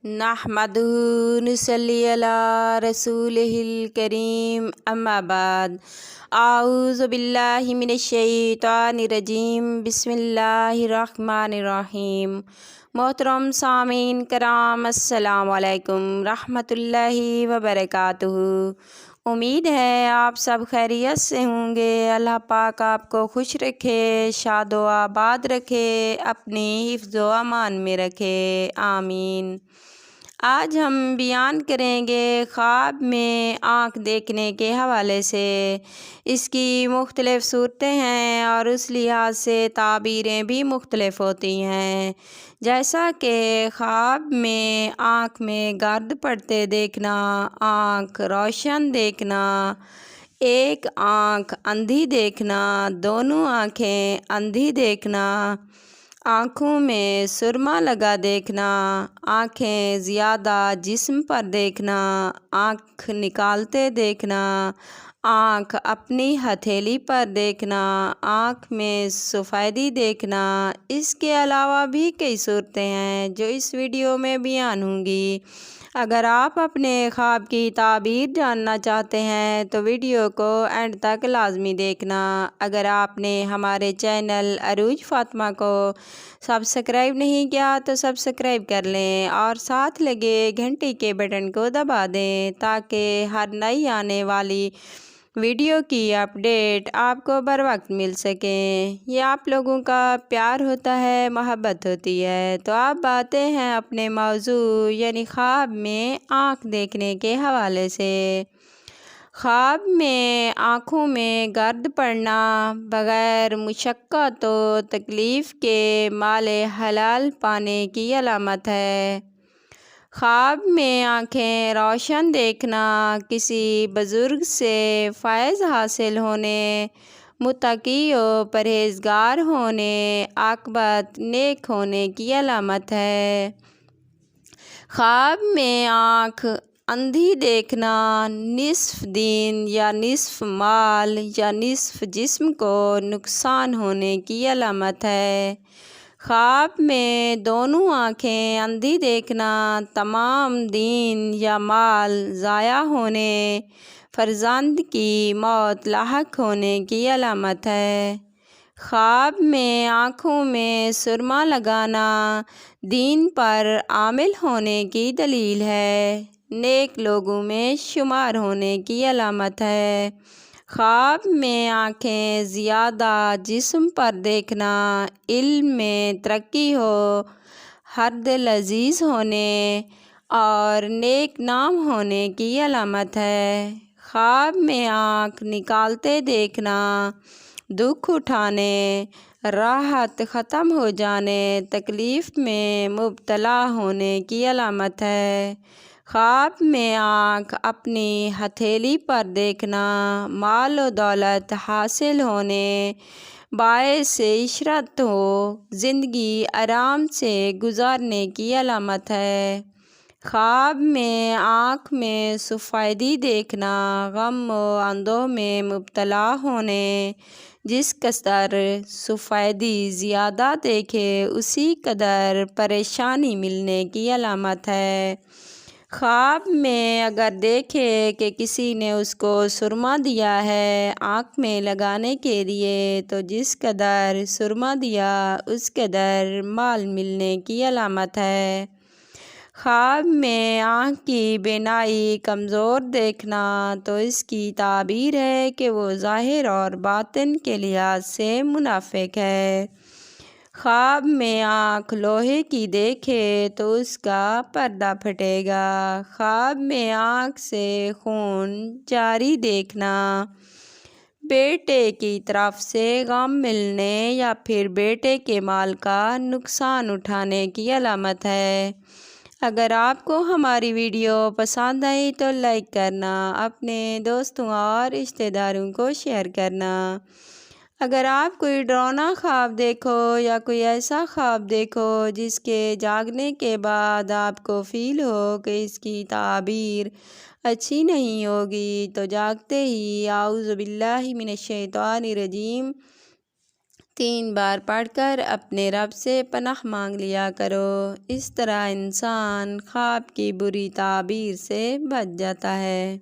نحمدہ نصلی علی رسولہ الکریم اما بعد اعوذ باللہ من الشیطان الرجیم بسم اللہ الرحمن الرحیم۔ محترم سامعین کرام السلام علیکم رحمۃ اللہ وبرکاتہ۔ امید ہے آپ سب خیریت سے ہوں گے۔ اللہ پاک آپ کو خوش رکھے، شاد و آباد رکھے، اپنی حفظ و امان میں رکھے، آمین۔ آج ہم بیان کریں گے خواب میں آنکھ دیکھنے کے حوالے سے۔ اس کی مختلف صورتیں ہیں اور اس لحاظ سے تعبیریں بھی مختلف ہوتی ہیں، جیسا کہ خواب میں آنکھ میں گرد پڑتے دیکھنا، آنکھ روشن دیکھنا، ایک آنکھ اندھی دیکھنا، دونوں آنکھیں اندھی دیکھنا، آنکھوں میں سرما لگا دیکھنا، آنکھیں زیادہ جسم پر دیکھنا، آنکھ نکالتے دیکھنا، آنکھ اپنی ہتھیلی پر دیکھنا، آنکھ میں سفیدی دیکھنا۔ اس کے علاوہ بھی کئی صورتیں ہیں جو اس ویڈیو میں بیان ہوں گی۔ اگر آپ اپنے خواب کی تعبیر جاننا چاہتے ہیں تو ویڈیو کو اینڈ تک لازمی دیکھنا۔ اگر آپ نے ہمارے چینل عروج فاطمہ کو سبسکرائب نہیں کیا تو سبسکرائب کر لیں اور ساتھ لگے گھنٹی کے بٹن کو دبا دیں تاکہ ہر نئی آنے والی ویڈیو کی اپڈیٹ آپ کو بر وقت مل سکیں۔ یہ آپ لوگوں کا پیار ہوتا ہے، محبت ہوتی ہے۔ تو آپ آتے ہیں اپنے موضوع یعنی خواب میں آنکھ دیکھنے کے حوالے سے۔ خواب میں آنکھوں میں گرد پڑنا بغیر مشقت و تکلیف کے مال حلال پانے کی علامت ہے۔ خواب میں آنکھیں روشن دیکھنا کسی بزرگ سے فیض حاصل ہونے، متقی و پرہیزگار ہونے، عاقبت نیک ہونے کی علامت ہے۔ خواب میں آنکھ اندھی دیکھنا نصف دین یا نصف مال یا نصف جسم کو نقصان ہونے کی علامت ہے۔ خواب میں دونوں آنکھیں اندھی دیکھنا تمام دین یا مال ضائع ہونے، فرزند کی موت لاحق ہونے کی علامت ہے۔ خواب میں آنکھوں میں سرما لگانا دین پر عامل ہونے کی دلیل ہے، نیک لوگوں میں شمار ہونے کی علامت ہے۔ خواب میں آنکھیں زیادہ جسم پر دیکھنا علم میں ترقی ہو، ہر دل عزیز ہونے اور نیک نام ہونے کی علامت ہے۔ خواب میں آنکھ نکالتے دیکھنا دکھ اٹھانے، راحت ختم ہو جانے، تکلیف میں مبتلا ہونے کی علامت ہے۔ خواب میں آنکھ اپنی ہتھیلی پر دیکھنا مال و دولت حاصل ہونے، باعث عشرت ہو، زندگی آرام سے گزارنے کی علامت ہے۔ خواب میں آنکھ میں سفیدی دیکھنا غم و اندوہ میں مبتلا ہونے، جس قدر سفیدی زیادہ دیکھے اسی قدر پریشانی ملنے کی علامت ہے۔ خواب میں اگر دیکھے کہ کسی نے اس کو سرما دیا ہے آنکھ میں لگانے کے لیے تو جس قدر سرما دیا اس قدر مال ملنے کی علامت ہے۔ خواب میں آنکھ کی بینائی کمزور دیکھنا تو اس کی تعبیر ہے کہ وہ ظاہر اور باطن کے لحاظ سے منافق ہے۔ خواب میں آنکھ لوہے کی دیکھے تو اس کا پردہ پھٹے گا۔ خواب میں آنکھ سے خون جاری دیکھنا بیٹے کی طرف سے غم ملنے یا پھر بیٹے کے مال کا نقصان اٹھانے کی علامت ہے۔ اگر آپ کو ہماری ویڈیو پسند آئی تو لائک کرنا، اپنے دوستوں اور رشتہ داروں کو شیئر کرنا۔ اگر آپ کوئی ڈراؤنا خواب دیکھو یا کوئی ایسا خواب دیکھو جس کے جاگنے کے بعد آپ کو فیل ہو کہ اس کی تعبیر اچھی نہیں ہوگی تو جاگتے ہی اعوذ باللہ من الشیطان الرجیم 3 بار پڑھ کر اپنے رب سے پناہ مانگ لیا کرو۔ اس طرح انسان خواب کی بری تعبیر سے بچ جاتا ہے۔